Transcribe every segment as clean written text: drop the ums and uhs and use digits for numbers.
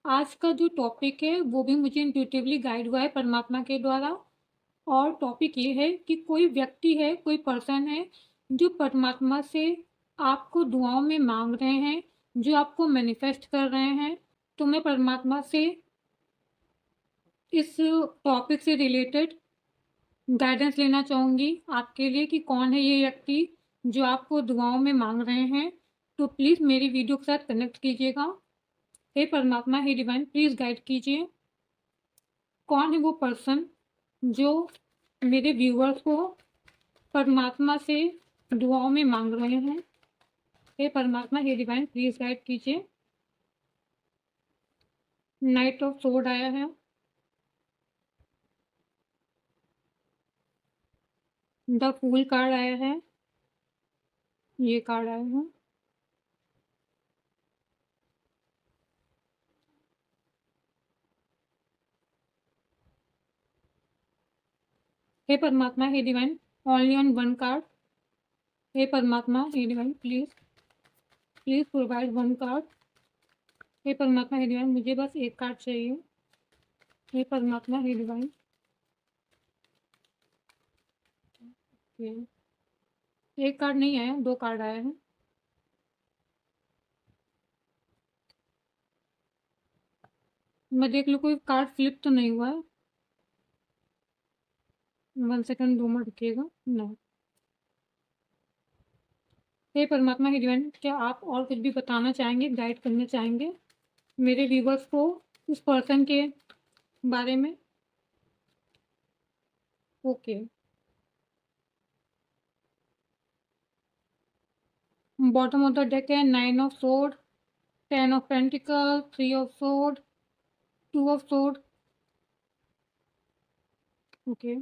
आज का जो टॉपिक है वो भी मुझे इंट्यूटिवली गाइड हुआ है परमात्मा के द्वारा। और टॉपिक ये है कि कोई व्यक्ति है, कोई पर्सन है जो परमात्मा से आपको दुआओं में मांग रहे हैं, जो आपको मैनिफेस्ट कर रहे हैं। तो मैं परमात्मा से इस टॉपिक से रिलेटेड गाइडेंस लेना चाहूँगी आपके लिए कि कौन है ये व्यक्ति जो आपको दुआओं में मांग रहे हैं। तो प्लीज़ मेरी वीडियो के साथ कनेक्ट कीजिएगा। हे परमात्मा, हे डिवाइन, प्लीज़ गाइड कीजिए कौन है वो पर्सन जो मेरे व्यूअर्स को परमात्मा से दुआओं में मांग रहे हैं। हे परमात्मा, हे डिवाइन, प्लीज़ गाइड कीजिए। नाइट ऑफ सोर्ड आया है, द फूल कार्ड आया है, ये कार्ड आया है, हे परमात्मा, हे divine, only on one card. हे परमात्मा, हे divine, please provide one card. हे परमात्मा, हे डिवाइन, मुझे बस एक कार्ड चाहिए। हे परमात्मा, हे डिवाइन, एक कार्ड नहीं आया, दो कार्ड आया है। मैं देख लूँ कोई कार्ड फ्लिप तो नहीं हुआ है। 1 सेकंड, 2 मिनट रुकिएगा। नहीं। हे परमात्मा, हे डिवाइन, क्या आप और कुछ भी बताना चाहेंगे, गाइड करना चाहेंगे मेरे व्यूवर्स को इस पर्सन के बारे में? Okay. Bottom of the deck है 9 of sword, 10 of pentacle, 3 of sword, 2 of sword. Okay,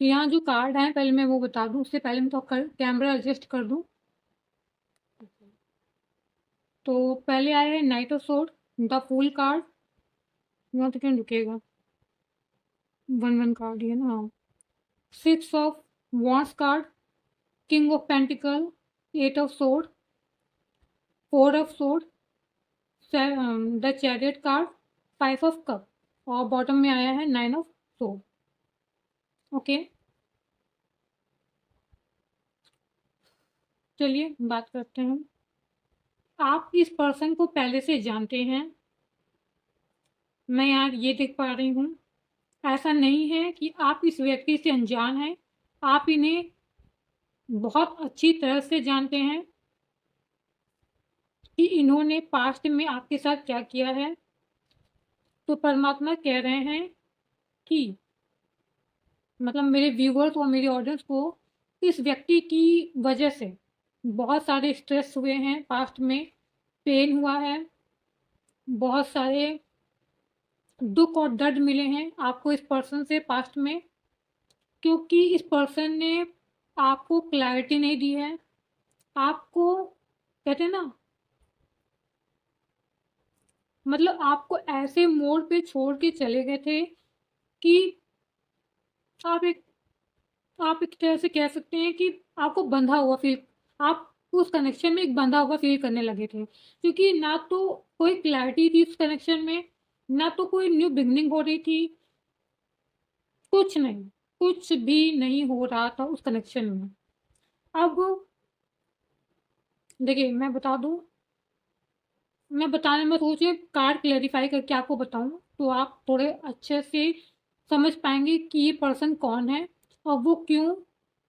तो यहाँ जो कार्ड है पहले मैं वो बता दूँ, उससे पहले मैं तो कैमरा एडजस्ट कर दूँ। तो पहले आया है knight of sword, the fool card. यहाँ तक रुकेगा, 1 कार्ड ही है ना। 6 of wands card, king of pentacle, 8 of sword, 4 of sword, the chariot card, 5 of cup, और बॉटम में आया है 9 ऑफ सोर्ड। ओके, चलिए बात करते हैं। आप इस पर्सन को पहले से जानते हैं, मैं यार ये देख पा रही हूँ। ऐसा नहीं है कि आप इस व्यक्ति से अनजान हैं, आप इन्हें बहुत अच्छी तरह से जानते हैं कि इन्होंने पास्ट में आपके साथ क्या किया है। तो परमात्मा कह रहे हैं कि मतलब मेरे व्यूवर्स और मेरे ऑडियंस को इस व्यक्ति की वजह से बहुत सारे स्ट्रेस हुए हैं, पास्ट में पेन हुआ है, बहुत सारे दुख और दर्द मिले हैं आपको इस पर्सन से पास्ट में, क्योंकि इस पर्सन ने आपको क्लैरिटी नहीं दी है। आपको कहते हैं ना, मतलब आपको ऐसे मोड़ पे छोड़ के चले गए थे कि आप एक आप एक तरह से कह सकते हैं कि आपको बंधा हुआ फील, आप उस कनेक्शन में एक बंधा हुआ फील करने लगे थे, क्योंकि ना तो कोई क्लैरिटी थी उस कनेक्शन में, ना तो कोई न्यू बिगनिंग हो रही थी, कुछ नहीं, कुछ भी नहीं हो रहा था उस कनेक्शन में। अब देखिए मैं बता दूं, मैं बताने में सोचे कार्ड क्लेरिफाई करके आपको बताऊं तो आप थोड़े अच्छे से समझ पाएंगे कि ये पर्सन कौन है और वो क्यों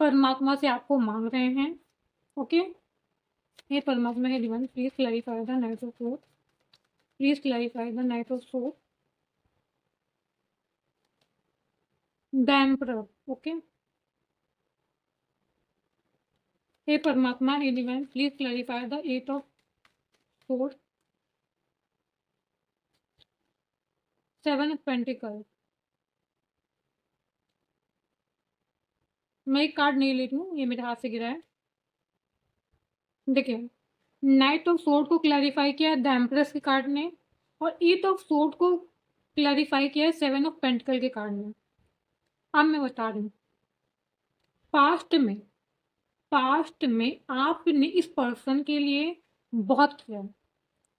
परमात्मा से आपको मांग रहे हैं। ओके, हे परमात्मा, हे divine, please clarify the knight of sword, please clarify the knight of sword, the emperor. Okay, हे परमात्मा, हे divine, please clarify the 8 of sword, 7 of pentacle. मैं एक कार्ड नहीं ले रही हूँ, ये मेरे हाथ से गिरा है। देखिए, नाइट ऑफ सोर्ड को क्लैरिफाई किया द एम्प्रेस के कार्ड ने, और 8 ऑफ सोर्ड को क्लैरिफाई किया 7 ऑफ पेंटिकल के कार्ड ने। अब मैं बता रही हूँ, पास्ट में आपने इस पर्सन के लिए बहुत किया,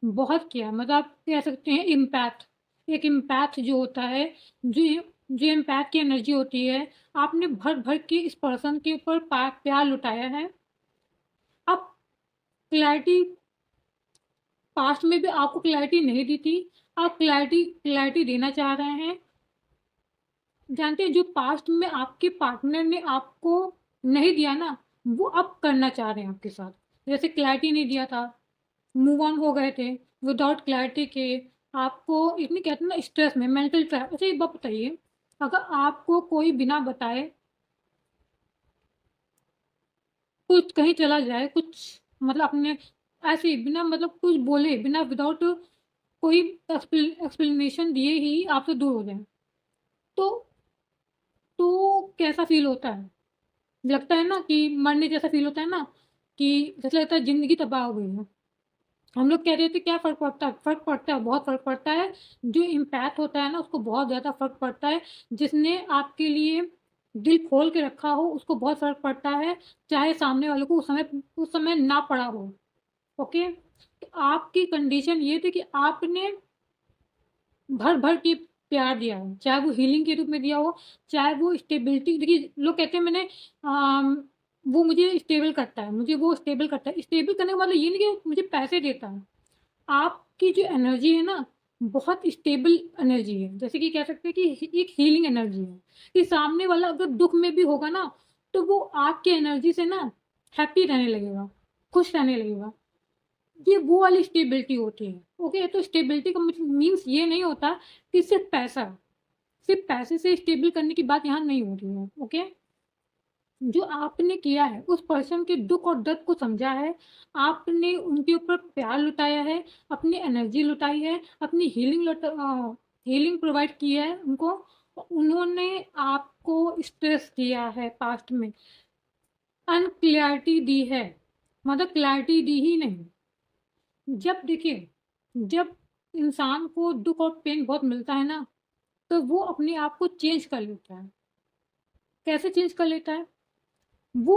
बहुत किया, मतलब आप कह सकते हैं इम्पैक्ट। एक इम्पैक्ट जो होता है, जो जो इम्पैक्ट की एनर्जी होती है, आपने भर-भर के इस पर्सन के ऊपर प्यार लुटाया है। अब क्लैरिटी, पास्ट में भी आपको क्लैरिटी नहीं दी थी, आप क्लैरिटी देना चाह रहे हैं। जानते हैं, जो पास्ट में आपके पार्टनर ने आपको नहीं दिया ना, वो अब करना चाह रहे हैं आपके साथ। जैसे क्लैरिटी नहीं दिया था, मूव ऑन हो गए थे विदाउट क्लैरिटी के, आपको इतनी कहते हैं ना स्ट्रेस में, मेंटल ट्रैप। अच्छा एक बात बताइए, अगर आपको कोई बिना बताए कुछ कहीं चला जाए, कुछ मतलब अपने ऐसे ही बिना मतलब कुछ बोले, बिना विदाउट कोई एक्सप्लेनेशन दिए ही आपसे दूर हो जाए, तो कैसा फील होता है? लगता है ना कि मरने जैसा फील होता है ना, कि जैसे लगता है ज़िंदगी तबाह हो गई है। हम लोग कह रहे थे क्या फ़र्क पड़ता है? फ़र्क पड़ता है, बहुत फ़र्क पड़ता है। जो इम्पैक्ट होता है ना, उसको बहुत ज़्यादा फ़र्क पड़ता है। जिसने आपके लिए दिल खोल के रखा हो, उसको बहुत फ़र्क पड़ता है, चाहे सामने वाले को उस समय ना पड़ा हो। ओके? तो आपकी कंडीशन ये थी कि आपने भर-भर के प्यार दिया है, चाहे वो हीलिंग के रूप में दिया हो, चाहे वो स्टेबिलिटी। देखिए, लोग कहते हैं मैंने वो मुझे स्टेबल करता है, मुझे वो स्टेबल करता है। स्टेबल करने का मतलब ये नहीं कि मुझे पैसे देता है। आपकी जो एनर्जी है ना, बहुत स्टेबल एनर्जी है। जैसे कि कह सकते हैं कि एक हीलिंग एनर्जी है, कि सामने वाला अगर दुःख में भी होगा ना, तो वो आपकी एनर्जी से ना हैप्पी रहने लगेगा, खुश रहने लगेगा। ये वो वाली स्टेबिलिटी होती है। ओके, तो स्टेबिलिटी का मीन्स ये नहीं होता कि सिर्फ पैसे से स्टेबल करने की बात यहाँ नहीं हो रही है। ओके, जो आपने किया है, उस पर्सन के दुख और दर्द को समझा है, आपने उनके ऊपर प्यार लुटाया है, अपनी एनर्जी लुटाई है, अपनी हीलिंग प्रोवाइड की है उनको। उन्होंने आपको स्ट्रेस दिया है पास्ट में, अनक्लैरिटी दी है, मतलब क्लैरिटी दी ही नहीं। जब देखिए, जब इंसान को दुख और पेन बहुत मिलता है ना, तो वो अपने आप को चेंज कर लेता है। कैसे चेंज कर लेता है? वो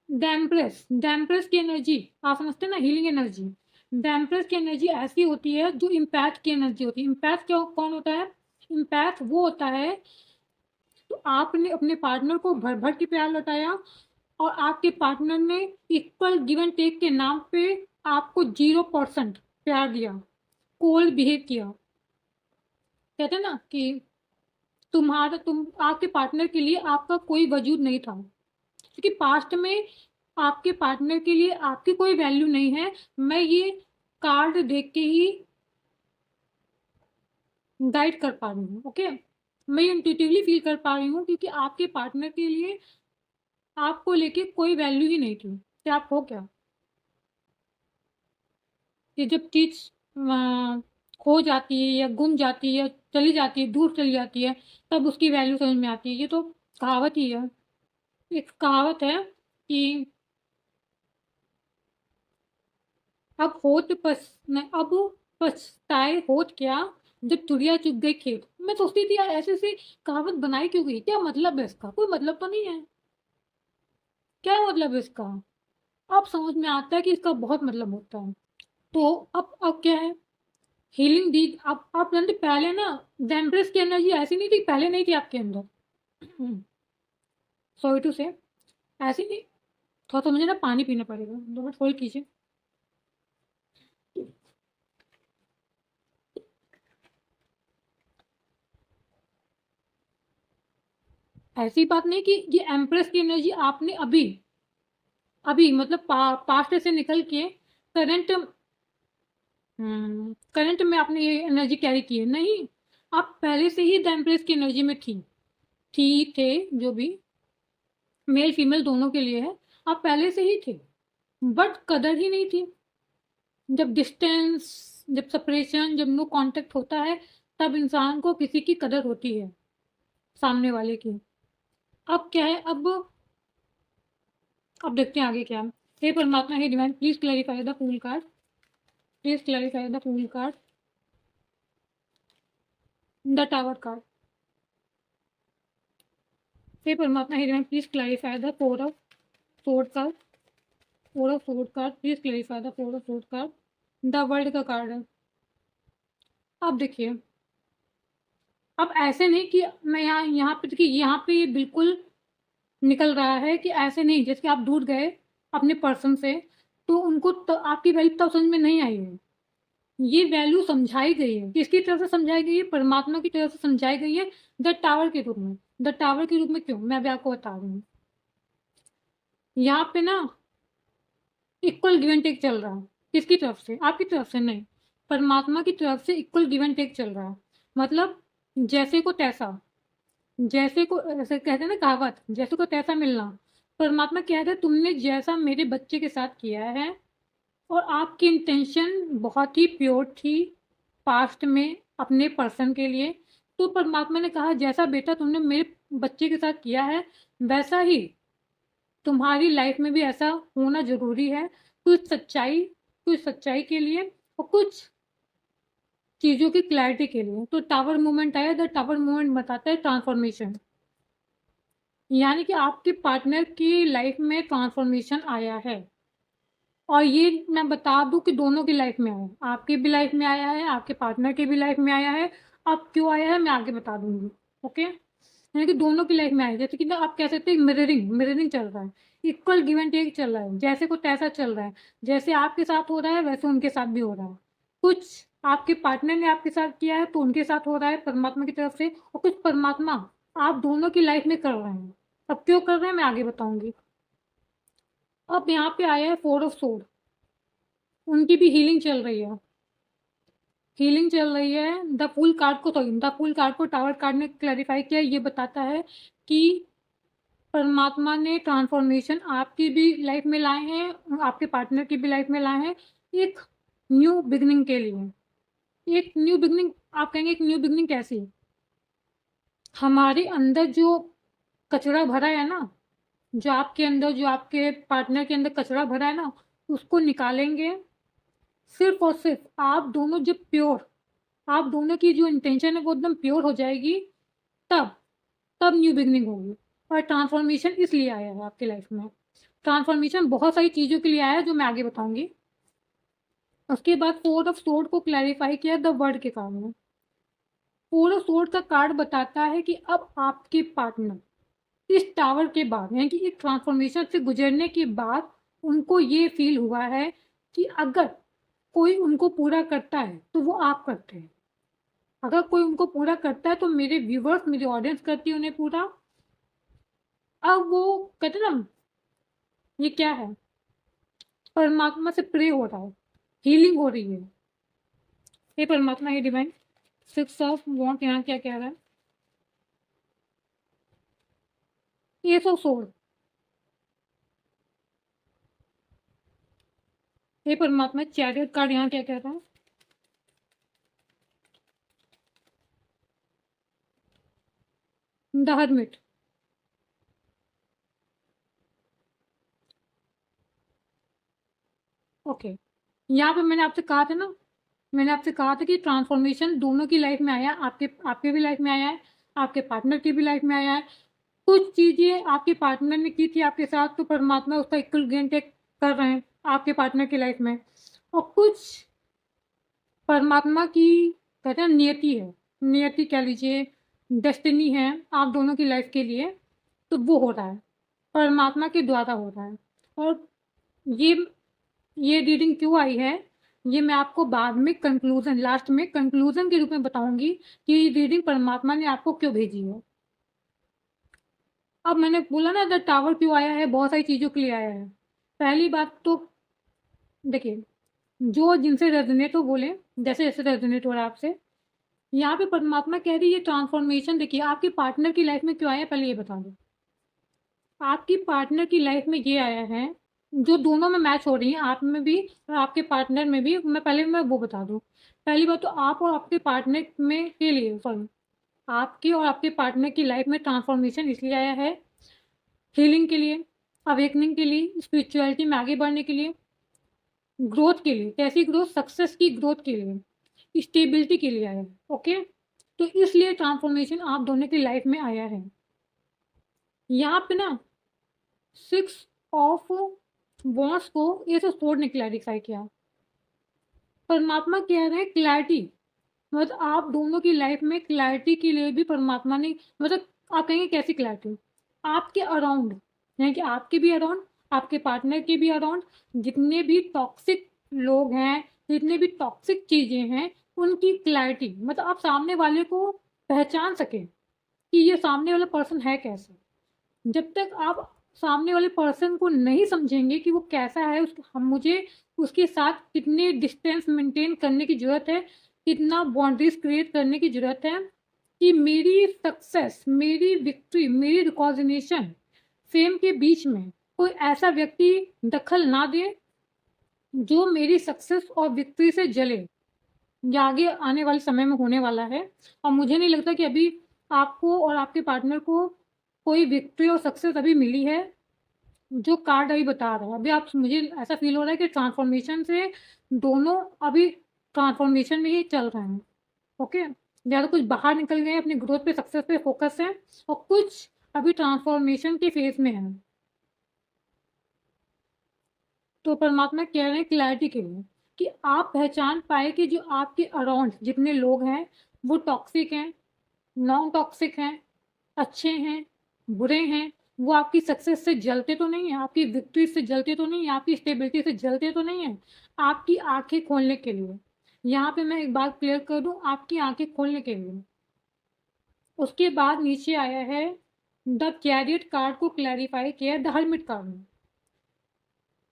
डैम्प्रेस की एनर्जी, आप समझते हैं ना, हीलिंग एनर्जी। डैम्प्रेस की एनर्जी ऐसी होती है जो इम्पैक्ट की एनर्जी होती है। इम्पैक्ट क्या कौन होता है? इम्पैक्ट वो होता है, तो आपने अपने पार्टनर को भर भर के प्यार लौटाया, और आपके पार्टनर ने इक्वल गिव एंड टेक के नाम पे आपको 0% प्यार दिया, कोल्ड बिहेव किया। कहते हैं ना कि तुम आपके पार्टनर के लिए आपका कोई वजूद नहीं था, क्योंकि पास्ट में आपके पार्टनर के लिए आपकी कोई वैल्यू नहीं है। मैं ये कार्ड देख के ही गाइड कर पा रही हूँ। ओके, मैं इंट्यूटिवली फील कर पा रही हूँ, क्योंकि आपके पार्टनर के लिए आपको लेके कोई वैल्यू ही नहीं थी कि आप हो क्या। कि जब चीज़ खो जाती है या गुम जाती है या चली जाती है, दूर चली जाती है, तब उसकी वैल्यू समझ में आती है। ये तो कहावत ही है। एक कहावत है कि अब पछताए होत क्या, जब चिड़िया चुग गई खेत। मैं सोचती थी यार, ऐसे ऐसे कहावत बनाई क्यों गई? क्या मतलब है इसका? कोई मतलब तो नहीं है। क्या मतलब है इसका? अब समझ में आता है कि इसका बहुत मतलब होता है। तो अब क्या है? हीलिंग दी। आप जानते, पहले ना डेम्प्रेस की एनर्जी ऐसी नहीं थी, पहले नहीं थी आपके अंदर। सॉरी टू से, ऐसी नहीं। थोड़ा सा मुझे ना पानी पीना पड़ेगा, 2 मिनट होल्ड कीजिए। ऐसी बात नहीं कि ये एम्प्रेस की एनर्जी आपने अभी अभी मतलब पास्ट से निकल के करंट करंट में आपने ये एनर्जी कैरी की है, नहीं। आप पहले से ही द एम्प्रेस की एनर्जी में थे, जो भी मेल फीमेल दोनों के लिए है। आप पहले से ही थे, बट कदर ही नहीं थी। जब डिस्टेंस, जब सेपरेशन, जब नो कांटेक्ट होता है, तब इंसान को किसी की कदर होती है, सामने वाले की। अब क्या है? अब देखते हैं आगे क्या है। हे परमात्मा, हे divine, please clarify the fool card, please clarify the fool card, the tower card. हे परमात्मा, हे divine, please clarify the four of sword card, four of sword card, please clarify the four of sword card, the world का card है। अब देखिए, अब ऐसे नहीं कि मैं यहाँ यहाँ पे देखिए, यहाँ पे ये बिल्कुल निकल रहा है कि ऐसे नहीं, जैसे कि आप दूर गए अपने पर्सन से, तो उनको आपकी वैल्यू तब समझ में नहीं आई है। ये वैल्यू समझाई गई है, किसकी तरफ से समझाई गई है? परमात्मा की तरफ से समझाई गई है, द टावर के रूप में। द टावर के रूप में क्यों, मैं अभी आपको बता रही हूँ। यहाँ पे ना इक्वल गिव एंड टेक चल रहा है। किसकी तरफ से? आपकी तरफ से नहीं, परमात्मा की तरफ से इक्वल गिव एंड टेक चल रहा है। मतलब जैसे को तैसा, जैसे को ऐसे कहते हैं ना कहावत, जैसे को तैसा मिलना। परमात्मा कह रहे हैं तुमने जैसा मेरे बच्चे के साथ किया है, और आपकी इंटेंशन बहुत ही प्योर थी पास्ट में अपने पर्सन के लिए, तो परमात्मा ने कहा जैसा बेटा तुमने मेरे बच्चे के साथ किया है, वैसा ही तुम्हारी लाइफ में भी ऐसा होना ज़रूरी है। कुछ सच्चाई के लिए और कुछ चीज़ों की क्लैरिटी के लिए। तो टावर मूवमेंट आया, द टावर मूवमेंट बताता है ट्रांसफॉर्मेशन, यानी कि आपके पार्टनर की लाइफ में ट्रांसफॉर्मेशन आया है। और ये मैं बता दूं कि दोनों की लाइफ में आया है, आपकी भी लाइफ में आया है, आपके पार्टनर की भी लाइफ में आया है। अब क्यों आया है मैं आगे बता दूंगी। ओके, यानी कि दोनों की लाइफ में आया है। जैसे कि ना आप कह सकते हैं मिररिंग मिररिंग चल रहा है, इक्वल गिव एंड टेक चल रहा है, जैसे को तैसा चल रहा है। जैसे आपके साथ हो रहा है वैसे उनके साथ भी हो रहा है। कुछ आपके पार्टनर ने आपके साथ किया है तो उनके साथ हो रहा है परमात्मा की तरफ से, और कुछ परमात्मा आप दोनों की लाइफ में कर रहे हैं। अब क्यों कर रहे हैं मैं आगे बताऊंगी। अब यहाँ पे आया है फोर ऑफ सोर्ड, उनकी भी हीलिंग चल रही है। हीलिंग चल रही है। द फुल कार्ड को, सॉरी, द फुल कार्ड को टावर कार्ड ने क्लैरिफाई किया। ये बताता है कि परमात्मा ने ट्रांसफॉर्मेशन आपकी भी लाइफ में लाए हैं, आपके पार्टनर की भी लाइफ में लाए हैं, एक न्यू बिगनिंग के लिए। एक न्यू बिगनिंग, आप कहेंगे एक न्यू बिगनिंग कैसी? हमारे अंदर जो कचरा भरा है ना, जो आपके अंदर, जो आपके पार्टनर के अंदर कचरा भरा है ना, उसको निकालेंगे। सिर्फ और सिर्फ आप दोनों जब प्योर, आप दोनों की जो इंटेंशन है वो एकदम प्योर हो जाएगी, तब तब न्यू बिगनिंग होगी। और ट्रांसफॉर्मेशन इसलिए आया है आपकी लाइफ में। ट्रांसफॉर्मेशन बहुत सारी चीज़ों के लिए आया है जो मैं आगे बताऊंगी। उसके बाद फोर ऑफ सोर्ड को क्लैरिफाई किया द वर्ड के काम में। फोर ऑफ सोर्ड का कार्ड बताता है कि अब आपके पार्टनर इस टावर के बाद, यानी कि एक ट्रांसफॉर्मेशन से गुजरने के बाद, उनको ये फील हुआ है कि अगर कोई उनको पूरा करता है तो वो आप करते हैं। अगर कोई उनको पूरा करता है तो मेरे व्यूवर्स, मेरी ऑडियंस करती है उन्हें पूरा। अब वो कहते हैं ना, ये क्या है, परमात्मा से प्रे हो रहा है, हीलिंग हो रही है। हे परमात्मा, हे डिवाइन, सिक्स ऑफ वॉन्ट यहाँ क्या कह रहा है? S of sword. हे परमात्मा, चैरियट कार्ड यहाँ क्या कह रहा है? The hermit. ओके, यहाँ पे मैंने आपसे कहा था ना, मैंने आपसे कहा था कि ट्रांसफॉर्मेशन दोनों की लाइफ में आया है, आपके आपके भी लाइफ में आया है, आपके पार्टनर की भी लाइफ में आया है। कुछ चीज़ें आपके पार्टनर ने की थी आपके साथ, तो परमात्मा उसका इक्वल गिव एंड टेक कर रहे हैं आपके पार्टनर की लाइफ में। और कुछ परमात्मा की, कहते हैं नियति है, नियति कह लीजिए, डेस्टिनी है आप दोनों की लाइफ के लिए, तो वो हो रहा है, परमात्मा के द्वारा हो रहा है। और ये ये रीडिंग क्यों आई है, ये मैं आपको बाद में कंक्लूजन, लास्ट में कंक्लूजन के रूप में बताऊंगी कि ये रीडिंग परमात्मा ने आपको क्यों भेजी है। अब मैंने बोला ना द टावर क्यों आया है, बहुत सारी चीज़ों के लिए आया है। पहली बात तो देखिए, जो जिनसे रेजोनेट हो बोले, जैसे जैसे रेजोनेट हो रहा है आपसे। यहाँ पे परमात्मा कह रही है ये ट्रांसफॉर्मेशन, देखिए आपके पार्टनर की लाइफ में क्यों आया है, पहले ये बता दो। आपकी पार्टनर की लाइफ में ये आया है, जो दोनों में मैच हो रही है, आप में भी और आपके पार्टनर में भी। मैं वो बता दूँ। पहली बात तो आप और आपके पार्टनर में के लिए, सॉरी, आपकी और आपके पार्टनर की लाइफ में ट्रांसफॉर्मेशन इसलिए आया है, हीलिंग के लिए, अवेकनिंग के लिए, स्पिरिचुअलिटी में आगे बढ़ने के लिए, ग्रोथ के लिए। कैसी ग्रोथ? सक्सेस की ग्रोथ के लिए, स्टेबिलिटी के लिए आया है। ओके, तो इसलिए ट्रांसफॉर्मेशन आप दोनों की लाइफ में आया है। यहाँ पे ना सिक्स ऑफ वॉन्ड्स को ये तो सोर्ड ने क्लैरिफाई किया। परमात्मा कह रहे हैं क्लैरिटी, मतलब आप दोनों की लाइफ में क्लैरिटी के लिए भी परमात्मा ने, मतलब आप कहेंगे कैसी क्लैरिटी, आपके अराउंड, यानी कि आपके भी अराउंड, आपके पार्टनर के भी अराउंड जितने भी टॉक्सिक लोग हैं, जितने भी टॉक्सिक चीज़ें हैं, उनकी क्लैरिटी, मतलब आप सामने वाले को पहचान सकें कि ये सामने वाला पर्सन है कैसा। जब तक आप सामने वाले पर्सन को नहीं समझेंगे कि वो कैसा है, हम मुझे उसके साथ कितने डिस्टेंस मेंटेन करने की ज़रूरत है, कितना बाउंड्रीज क्रिएट करने की ज़रूरत है कि मेरी सक्सेस, मेरी विक्ट्री, मेरी रिकॉग्निशन, फेम के बीच में कोई ऐसा व्यक्ति दखल ना दे जो मेरी सक्सेस और विक्ट्री से जले। ये आगे आने वाले समय में होने वाला है, और मुझे नहीं लगता कि अभी आपको और आपके पार्टनर को कोई विक्ट्री और सक्सेस अभी मिली है जो कार्ड अभी बता रहा है। अभी आप, मुझे ऐसा फील हो रहा है कि ट्रांसफॉर्मेशन से दोनों अभी ट्रांसफॉर्मेशन में ही चल रहे हैं। ओके, ज़्यादा कुछ बाहर निकल गए, अपनी ग्रोथ पे, सक्सेस पे फोकस है, और कुछ अभी ट्रांसफॉर्मेशन के फेज में है। तो परमात्मा कह रहे हैं क्लैरिटी के लिए कि आप पहचान पाए कि जो आपके अराउंड जितने लोग हैं वो टॉक्सिक हैं, नॉन टॉक्सिक हैं, अच्छे हैं, बुरे हैं, वो आपकी सक्सेस से जलते तो नहीं है, आपकी विक्ट्री से जलते तो नहीं है, आपकी स्टेबिलिटी से जलते तो नहीं है। आपकी आंखें खोलने के लिए, यहाँ पे मैं एक बात क्लियर कर दूं, आपकी आंखें खोलने के लिए। उसके बाद नीचे आया है द कैरियट कार्ड को क्लैरिफाई किया द हर्मिट कार्ड में।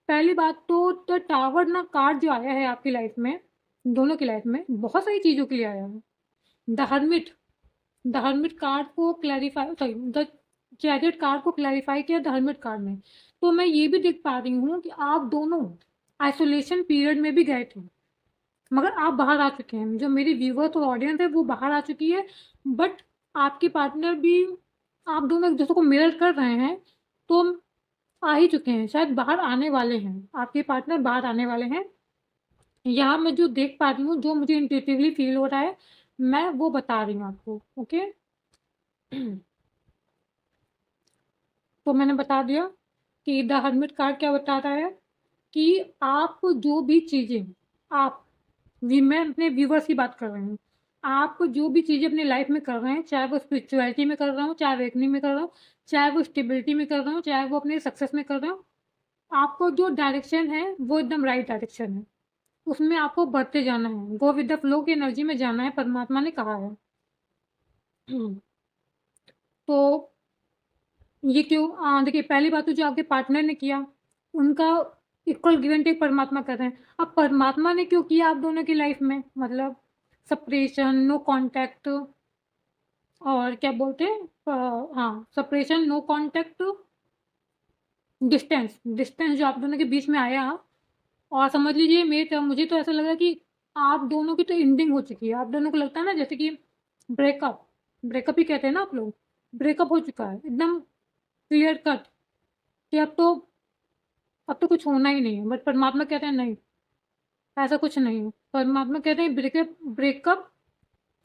पहली बात तो द टावर ना कार्ड जो आया है आपकी लाइफ में, दोनों की लाइफ में बहुत सारी चीज़ों के लिए आया है। द हर्मिट कार्ड को clarify, sorry, the chariot card को क्लैरिफाई किया द हर्मिट कार्ड में। तो मैं ये भी देख पा रही हूँ कि आप दोनों आइसोलेशन पीरियड में भी गए थे, मगर आप बाहर आ चुके हैं। जो मेरी व्यूवर्स और ऑडियंस है वो बाहर आ चुकी है, बट आपके पार्टनर भी, आप दोनों एक दूसरे को मिरर कर रहे हैं, तो आ ही चुके हैं, शायद बाहर आने वाले हैं, आपके पार्टनर बाहर आने वाले हैं। यहाँ मैं जो देख पा रही हूँ, जो मुझे इंट्यूटिवली फील हो रहा है, मैं वो बता रही हूँ आपको। ओके, तो मैंने बता दिया कि द हर्मिट कार्ड क्या बता रहा है कि आप जो भी चीज़ें, आप मैं अपने व्यूवर्स की बात कर रही हूँ, आप जो भी चीज़ें अपनी लाइफ में कर रहे हैं, चाहे वो स्पिरिचुअलिटी में कर रहा हूँ, चाहे अवेकनिंग में कर रहा हूँ, चाहे वो स्टेबिलिटी में कर रहा हूँ, चाहे वो अपने सक्सेस में कर रहा हूँ, आपको जो डायरेक्शन है वो एकदम राइट डायरेक्शन है। उसमें आपको बढ़ते जाना है, गो विद द फ्लो की एनर्जी में जाना है, परमात्मा ने कहा है। तो ये क्यों, देखिए पहली बात तो जो आपके पार्टनर ने किया, उनका इक्वल गिव एंड टेक परमात्मा कर रहे हैं। अब परमात्मा ने क्यों किया आप दोनों की लाइफ में, मतलब सेपरेशन, नो कांटेक्ट, और क्या बोलते हैं, हाँ, सेपरेशन, नो कांटेक्ट, डिस्टेंस जो आप दोनों के बीच में आया, और समझ लीजिए मुझे तो ऐसा लगा कि आप दोनों की तो एंडिंग हो चुकी है। आप दोनों को लगता है ना जैसे कि ब्रेकअप, ब्रेकअप ही कहते हैं ना आप लोग, ब्रेकअप हो चुका है एकदम क्लियर कट, कि अब तो कुछ होना ही नहीं है। बट परमात्मा कहते हैं नहीं, ऐसा कुछ नहीं है। परमात्मा कहते हैं ब्रेकअप ब्रेकअप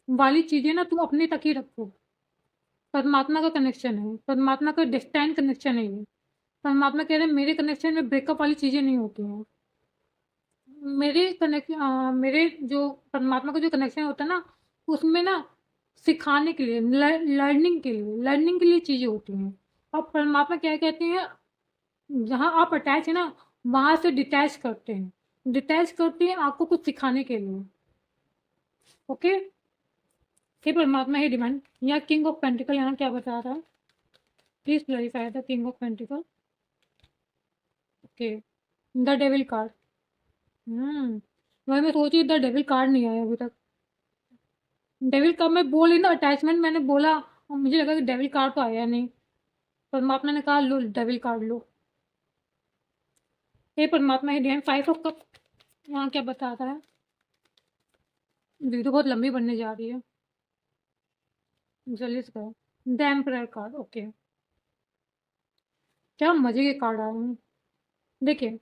वाली चीज़ें ना तुम अपने तक ही रखो। परमात्मा का कनेक्शन है, परमात्मा का डिस्टेंस कनेक्शन है ये। परमात्मा कह रहे हैं मेरे कनेक्शन में ब्रेकअप वाली चीज़ें नहीं होती हैं। मेरे जो परमात्मा का जो कनेक्शन होता है ना, उसमें ना सिखाने के लिए, लर्निंग के लिए चीज़ें होती हैं। और परमात्मा क्या कहते हैं, जहाँ आप अटैच है ना, वहाँ से डिटैच करते हैं आपको कुछ सिखाने के लिए। ओके, हे परमात्मा, हे डिवाइन, यहाँ किंग ऑफ पेंटिकल यहाँ क्या बता रहा है, please clarify the king of pentacle. Okay, the devil card. वही मैं सोची द डेविल कार्ड नहीं आया अभी तक। डेविल कार्ड मैं बोल रही ना, अटैचमेंट मैंने बोला और मुझे लगा कि डेविल कार्ड तो आया नहीं। परमात्मा ने कहा लो डेविल कार्ड लो। हे परमात्मा, हे डिवाइन, 5 ऑफ कप यहाँ क्या बता रहा है। वीडियो बहुत लंबी बनने जा रही है, जल्दी से करो। The emperor card. ओके, क्या मजे के कार्ड आए हैं। देखिए,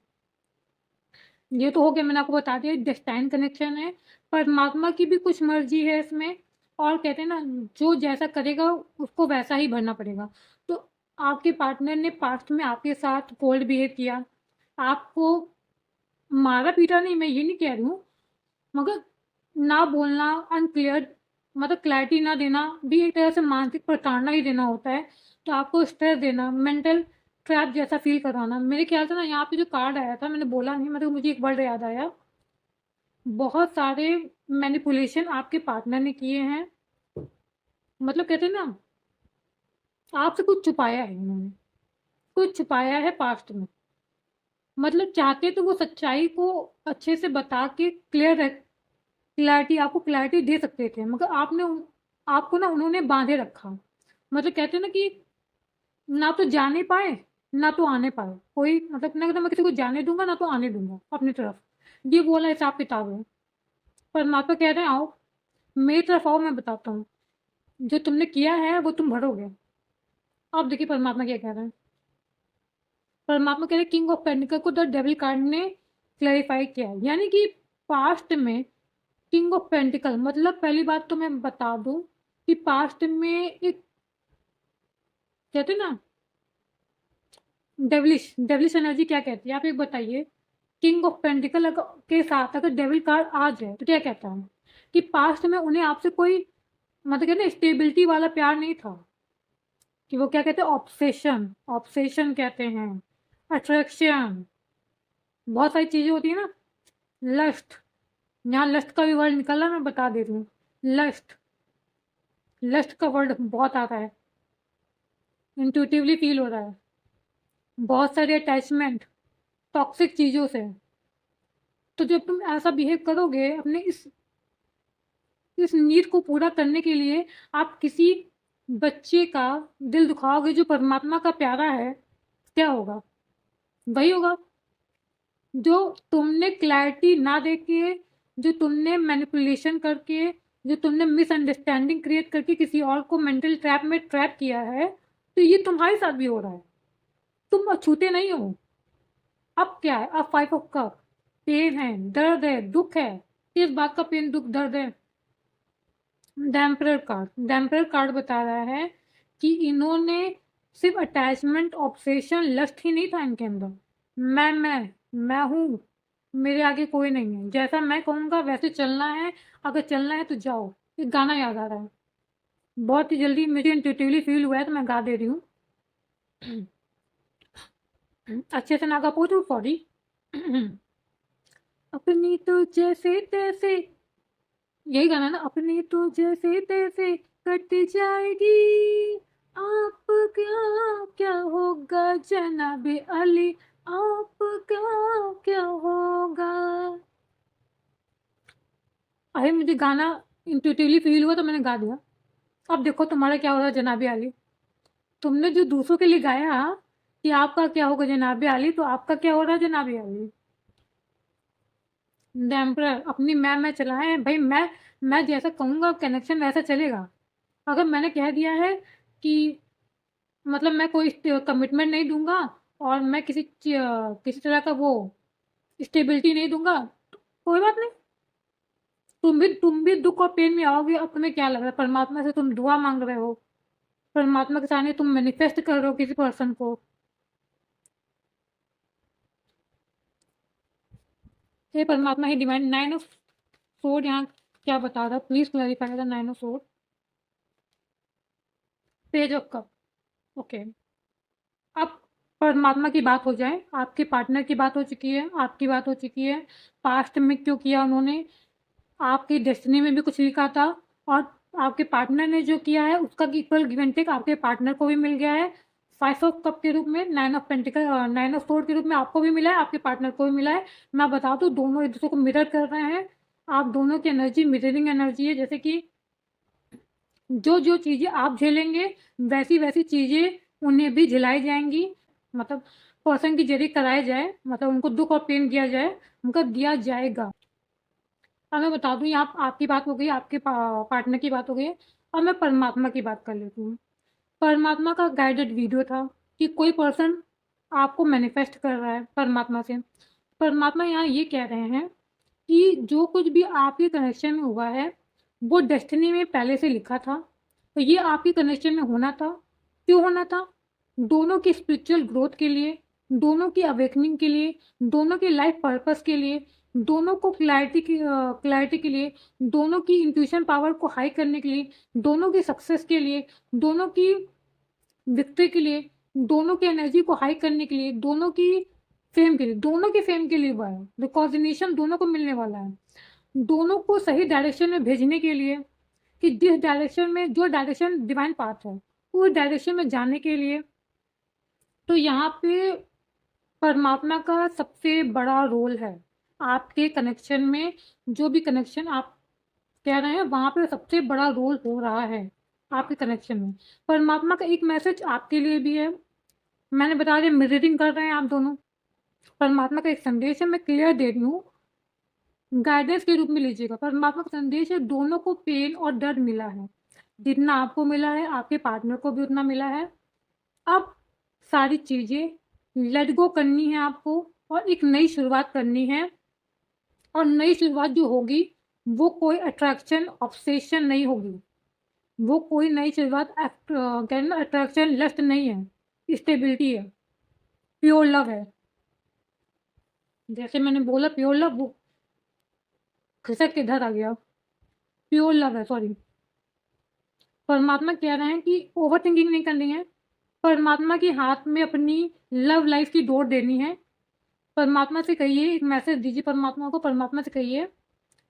ये तो हो गया, मैंने आपको बता दिया डेस्टाइन कनेक्शन है, परमात्मा की भी कुछ मर्जी है इसमें। और कहते हैं ना, जो जैसा करेगा उसको वैसा ही भरना पड़ेगा। तो आपके पार्टनर ने पास्ट में आपके साथ कोल्ड बिहेव किया, आपको मारा पीटा नहीं, मैं ये नहीं कह रही हूँ, मगर ना बोलना, अनक्लियर मतलब क्लैरिटी ना देना भी एक तरह से मानसिक प्रताड़ना ही देना होता है। तो आपको स्ट्रेस देना, मेंटल ट्रैप जैसा फ़ील करवाना। मेरे ख्याल से ना यहाँ पे जो कार्ड आया था, मैंने बोला नहीं, मतलब मुझे एक वर्ड याद आया, बहुत सारे मैनिपुलेशन आपके पार्टनर ने किए हैं। मतलब कहते हैं ना, आपसे कुछ छुपाया है उन्होंने, कुछ छुपाया है पास्ट में। मतलब चाहते तो वो सच्चाई को अच्छे से बता के क्लैरिटी, आपको क्लैरिटी दे सकते थे, मगर आपको ना उन्होंने बांधे रखा। मतलब कहते हैं ना कि ना तो जाने पाए, ना तो आने पाए। कोई मतलब ना, मैं किसी को जाने दूंगा ना तो आने दूंगा अपनी तरफ। ये वो वाला हिसाब किताब है। परमात्मा कह रहे हैं आओ मेरी तरफ आओ, मैं बताता हूँ जो तुमने किया है वो तुम भरोगे। अब देखिए परमात्मा क्या कह रहे हैं। परमात्मा कह रहे हैं किंग ऑफ पेंटिकल को द डेविल कार्ड ने क्लैरिफाई किया है, यानी कि पास्ट में किंग ऑफ पेंटिकल, मतलब पहली बात तो मैं बता दूं कि पास्ट में एक, कहते हैं ना, डेविलिश डेविलिश एनर्जी क्या कहती है, आप एक बताइए। किंग ऑफ पेंटिकल के साथ अगर डेविल कार्ड आ जाए तो क्या कहता है कि पास्ट में उन्हें आपसे कोई, मतलब कहते हैं स्टेबिलिटी वाला प्यार नहीं था, कि वो क्या कहते हैं, ऑब्सेशन, ऑब्सेशन कहते हैं, अट्रैक्शन, बहुत सारी चीजें होती है ना, लस्ट, यहाँ लस्ट का भी वर्ड निकला, मैं बता दे रही हूँ। लस्ट, लस्ट का वर्ड बहुत आता है, इंट्यूटिवली फील हो रहा है। बहुत सारे अटैचमेंट टॉक्सिक चीज़ों से। तो जब तुम ऐसा बिहेव करोगे अपने इस नीड को पूरा करने के लिए, आप किसी बच्चे का दिल दुखाओगे जो परमात्मा का प्यारा है, क्या होगा? वही होगा जो तुमने क्लैरिटी ना देके, जो तुमने मैनिपुलेशन करके, जो तुमने मिसअंडरस्टैंडिंग क्रिएट करके किसी और को मेंटल ट्रैप में ट्रैप किया है। तो ये तुम्हारे साथ भी हो रहा है, तुम अछूते नहीं हो। अब क्या है, अब 5 ऑफ कप, पेन है, दर्द है, दुख है। किस बात का पेन, दुख, दर्द है? डैम्परर कार्ड बता रहा है कि इन्होंने सिर्फ अटैचमेंट, ऑब्सेशन, लस्ट ही नहीं था इनके अंदर। मैं हूँ, मेरे आगे कोई नहीं है, जैसा मैं कहूँगा वैसे चलना है, अगर चलना है तो जाओ। एक गाना याद आ रहा है, बहुत ही जल्दी मुझे इंट्यूटिवली फील हुआ है तो मैं गा दे रही हूँ। अच्छे से ना गा पाऊँ तो सॉरी। अपनी तो जैसे तैसे, यही गाना ना, अपनी तो जैसे तैसे कट जाएगी, आप क्या क्या होगा जनाबे अली, आप क्या क्या होगा। अरे मुझे गाना इंट्यूटिवली फील हुआ तो मैंने गा दिया। अब देखो तुम्हारा क्या हो रहा है जनाबे अली। तुमने जो दूसरों के लिए गाया कि आपका क्या होगा जनाबे अली, तो आपका क्या हो रहा है जनाबे अली। डैम्पर अपनी मैं चलाएं भाई। मैं जैसा कहूँगा कनेक्शन वैसा चलेगा। अगर मैंने कह दिया है कि मतलब मैं कोई कमिटमेंट नहीं दूंगा और मैं किसी तरह का वो स्टेबिलिटी नहीं दूंगा, तो कोई बात नहीं। तुम भी दुख और पेन में आओगे। अब तुम्हें क्या लग रहा है, परमात्मा से तुम दुआ मांग रहे हो, परमात्मा के सामने तुम मैनिफेस्ट कर रहे हो किसी पर्सन को। ये परमात्मा ही डिवाइन। 9 ऑफ सोर्ड यहाँ क्या बता रहा है, please clarify the 9 of sword. Page of cup, okay. अब परमात्मा की बात हो जाए, आपके पार्टनर की बात हो चुकी है, आपकी बात हो चुकी है, पास्ट में क्यों किया उन्होंने, आपकी डेस्टिनी में भी कुछ लिखा था, और आपके पार्टनर ने जो किया है उसका इक्वल गिव एंड टेक आपके पार्टनर को भी मिल गया है। 5 ऑफ कप के रूप में, 9 ऑफ पेंटिकल, 9 ऑफ सोर्ड के रूप में आपको भी मिला है, आपके पार्टनर को भी मिला है। मैं बता दूँ दोनों एक दूसरे को मिरर कर रहे हैं। आप दोनों की एनर्जी मिररिंग एनर्जी है, जैसे कि जो जो चीज़ें आप झेलेंगे वैसी वैसी चीज़ें उन्हें भी झिलाई जाएंगी। मतलब पर्सन की जरिए कराया जाए, मतलब उनको दुख और पेन दिया जाए, उनका दिया जाएगा। अब मैं बता दूँ, यहाँ आपकी बात हो गई, आपके पार्टनर की बात हो गई, और मैं परमात्मा की बात कर लेती हूँ। परमात्मा का गाइडेड वीडियो था कि कोई पर्सन आपको मैनिफेस्ट कर रहा है परमात्मा से। परमात्मा यहाँ ये कह रहे हैं कि जो कुछ भी आपके कनेक्शन में हुआ है वो डेस्टिनी में पहले से लिखा था, तो ये आपके कनेक्शन में होना था। क्यों होना था? दोनों की स्पिरिचुअल ग्रोथ के लिए, दोनों की अवेकनिंग के लिए, दोनों की लाइफ पर्पस के लिए। दोनों को क्लैरिटी के लिए, दोनों की इंट्यूशन पावर को हाई करने के लिए, दोनों की सक्सेस के लिए, दोनों की विक्ट्री के लिए, दोनों की एनर्जी को हाई करने के लिए, दोनों की फेम के लिए हुआ है। रिकॉग्निशन दोनों को मिलने वाला है, दोनों को सही डायरेक्शन में भेजने के लिए, कि जिस डायरेक्शन में, जो डायरेक्शन डिवाइन पाथ है, उस डायरेक्शन में जाने के लिए। तो यहाँ पे परमात्मा का सबसे बड़ा रोल है आपके कनेक्शन में। जो भी कनेक्शन आप कह रहे हैं, वहाँ पे सबसे बड़ा रोल हो रहा है आपके कनेक्शन में। परमात्मा का एक मैसेज आपके लिए भी है, मैंने बता दिया, मिररिंग कर रहे हैं आप दोनों। परमात्मा का एक संदेश है, मैं क्लियर दे रही हूँ, गाइडेंस के रूप में लीजिएगा। परमात्मा का संदेश है, दोनों को पेन और दर्द मिला है, जितना आपको मिला है आपके पार्टनर को भी उतना मिला है। अब सारी चीज़ें लेट गो करनी है आपको, और एक नई शुरुआत करनी है। और नई शुरुआत जो होगी, वो कोई अट्रैक्शन ऑब्सेशन नहीं होगी, वो कोई नई शुरुआत कहते ना अट्रैक्शन लस्ट नहीं है, स्टेबिलिटी है, प्योर लव है। जैसे मैंने बोला प्योर लव, वो खिसक के इधर आ गया, प्योर लव है, सॉरी। परमात्मा कह रहे हैं कि ओवर थिंकिंग नहीं करनी है, परमात्मा के हाथ में अपनी लव लाइफ की डोर देनी है। परमात्मा से कहिए, एक मैसेज दीजिए परमात्मा को, परमात्मा से कहिए,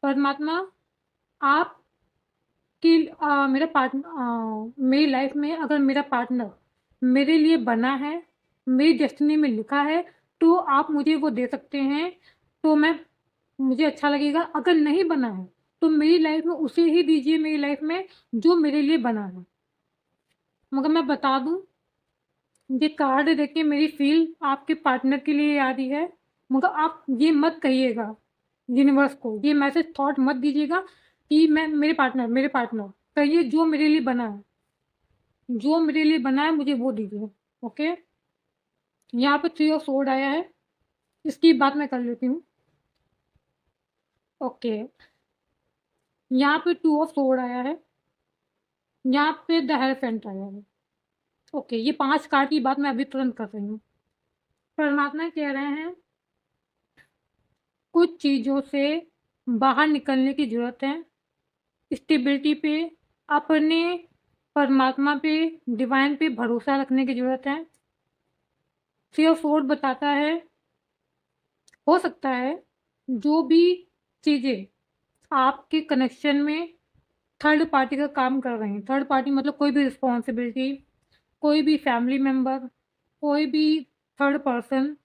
परमात्मा आप कि मेरा पार्टनर, मेरी लाइफ में अगर मेरा पार्टनर मेरे लिए बना है, मेरी डेस्टिनी में लिखा है, तो आप मुझे वो दे सकते हैं, तो मुझे अच्छा लगेगा। अगर नहीं बना है तो मेरी लाइफ में उसे ही दीजिए, मेरी लाइफ में जो मेरे लिए बना है। मगर मैं बता दूं, ये कार्ड देख के मेरी फील आपके पार्टनर के लिए आ रही है। मगर आप ये मत कहिएगा यूनिवर्स को, ये मैसेज थॉट मत दीजिएगा कि मैं मेरे पार्टनर कहिए जो मेरे लिए बना है, जो मेरे लिए बना है मुझे वो दीजिए। ओके, यहाँ पे 3 ऑफ सोर्ड आया है, इसकी बात मैं कर लेती हूँ। ओके, यहाँ पे 2 ऑफ सोर्ड आया है, यहाँ पे द हेरोफेंट आया है। ओके, ये 5 कार्ड की बात मैं अभी तुरंत कर रही हूँ। परमात्मा कह रहे हैं कुछ चीज़ों से बाहर निकलने की ज़रूरत है, स्टेबिलिटी पे, अपने परमात्मा पे, डिवाइन पे भरोसा रखने की ज़रूरत है। 3 ऑफ सोर्ड बताता है, हो सकता है जो भी चीज़ें आपके कनेक्शन में थर्ड पार्टी का काम कर रही हैं, थर्ड पार्टी मतलब कोई भी रिस्पॉन्सिबिलिटी, कोई भी फैमिली मेम्बर, कोई भी थर्ड पर्सन,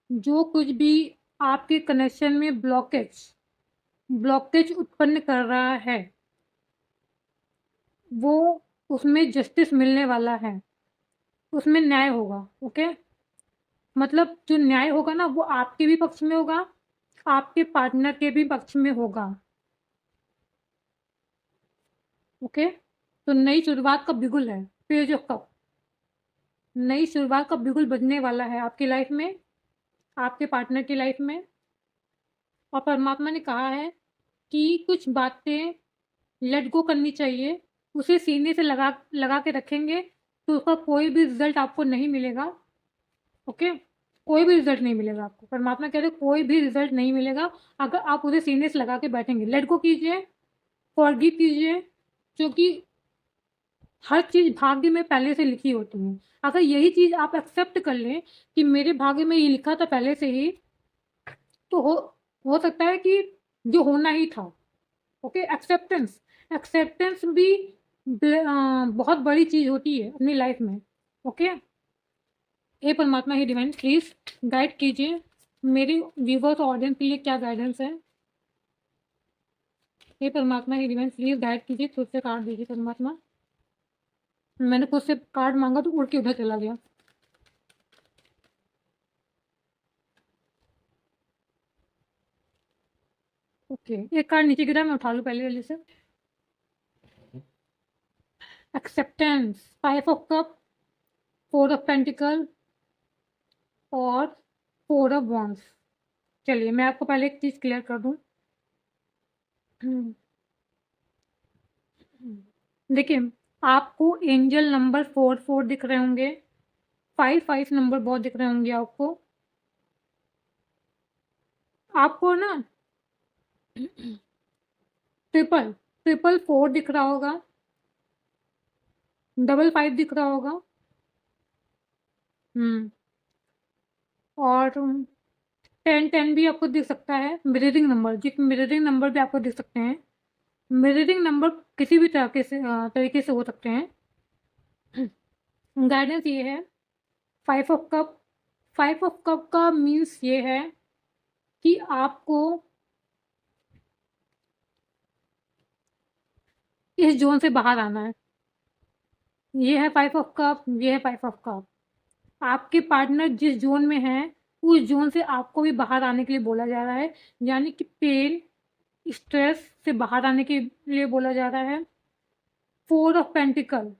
जो कुछ भी आपके कनेक्शन में ब्लॉकेज उत्पन्न कर रहा है, वो उसमें जस्टिस मिलने वाला है, उसमें न्याय होगा। ओके, मतलब जो न्याय होगा ना, वो आपके भी पक्ष में होगा, आपके पार्टनर के भी पक्ष में होगा। ओके, तो नई शुरुआत का बिगुल है, पेज ऑफ कप, नई शुरुआत का बिगुल बजने वाला है आपकी लाइफ में, आपके पार्टनर की लाइफ में। और परमात्मा ने कहा है कि कुछ बातें लेट गो करनी चाहिए, उसे सीने से लगा लगा के रखेंगे तो उसका कोई भी रिजल्ट आपको नहीं मिलेगा। ओके, कोई भी रिजल्ट नहीं मिलेगा आपको, परमात्मा कह रहे कोई भी रिजल्ट नहीं मिलेगा अगर आप उसे सीने से लगा के बैठेंगे। लेट गो कीजिए, फॉरगिव कीजिए, क्योंकि हर चीज़ भाग्य में पहले से लिखी होती है। अगर यही चीज़ आप एक्सेप्ट कर लें कि मेरे भाग्य में ये लिखा था पहले से ही, तो हो सकता है कि जो होना ही था। ओके, एक्सेप्टेंस, एक्सेप्टेंस भी बहुत बड़ी चीज़ होती है अपनी लाइफ में। ओके, हे परमात्मा, हे डिवाइन, प्लीज़ गाइड कीजिए मेरे व्यूवर्स ऑडियंस के लिए, क्या गाइडेंस है। हे परमात्मा, हे डिवाइन, प्लीज़ गाइड कीजिए, खुद से कार्ड दीजिए परमात्मा। मैंने खुद से कार्ड मांगा तो उड़ के उधर चला गया। ओके, एक कार्ड नीचे गिरा, मैं उठा लूँ पहले जल्दी से। Acceptance, 5 of cup, 4 of pentacle और 4 ऑफ वॉन्ड्स। चलिए मैं आपको पहले एक चीज़ क्लियर कर दूँ। देखिए, आपको एंजल नंबर 4 दिख रहे होंगे, 5 नंबर बहुत दिख रहे होंगे आपको। आपको ना ट्रिपल 444 दिख रहा होगा, 55 दिख रहा होगा। और 10 भी आपको दिख सकता है। मिररिंग नंबर, मिररिंग नंबर भी आपको दिख सकते हैं। मिररिंग नंबर किसी भी तरीके से हो सकते हैं। गाइडेंस ये है 5 ऑफ कप। 5 ऑफ कप का मीन्स ये है कि आपको इस जोन से बाहर आना है। ये है 5 ऑफ कप, ये है 5 ऑफ कप। आपके पार्टनर जिस जोन में है उस जोन से आपको भी बाहर आने के लिए बोला जा रहा है, यानी कि पेन, स्ट्रेस से बाहर आने के लिए बोला जा रहा है। 4 ऑफ पेंटिकल,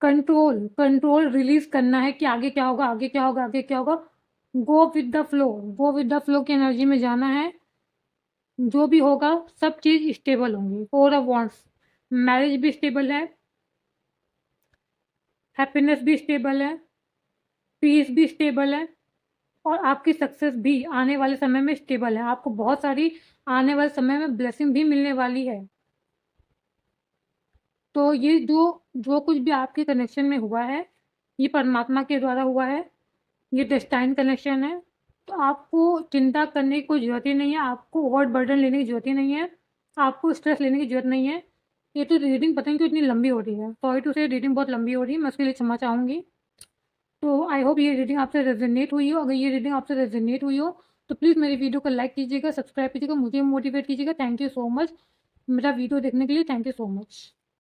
कंट्रोल रिलीज करना है कि आगे क्या होगा, आगे क्या होगा, आगे क्या होगा। Go with the flow, go with the flow की एनर्जी में जाना है। जो भी होगा सब चीज़ स्टेबल होंगी। 4 ऑफ वॉन्ड्स, मैरिज भी स्टेबल है, हैप्पीनेस भी स्टेबल है, पीस भी स्टेबल है, और आपकी सक्सेस भी आने वाले समय में स्टेबल है। आपको बहुत सारी आने वाले समय में ब्लेसिंग भी मिलने वाली है। तो ये जो जो कुछ भी आपके कनेक्शन में हुआ है, ये परमात्मा के द्वारा हुआ है, ये डेस्टाइन कनेक्शन है। तो आपको चिंता करने की कोई ज़रूरत ही नहीं है, आपको ओवर बर्डन लेने की ज़रूरत ही नहीं है, आपको स्ट्रेस लेने की ज़रूरत नहीं है। ये तो रीडिंग पता नहीं क्यों इतनी लंबी हो रही है, सॉरी टू से रीडिंग बहुत लंबी हो रही है, मैं उसके लिए क्षमा चाहूँगी। तो आई होप ये रीडिंग आपसे रेजोनेट हुई हो। अगर ये रीडिंग आपसे रेजोनेट हुई हो तो प्लीज़ मेरी वीडियो को लाइक कीजिएगा, सब्सक्राइब कीजिएगा, मुझे मोटिवेट कीजिएगा। थैंक यू सो मच मेरा वीडियो देखने के लिए। Thank you so much.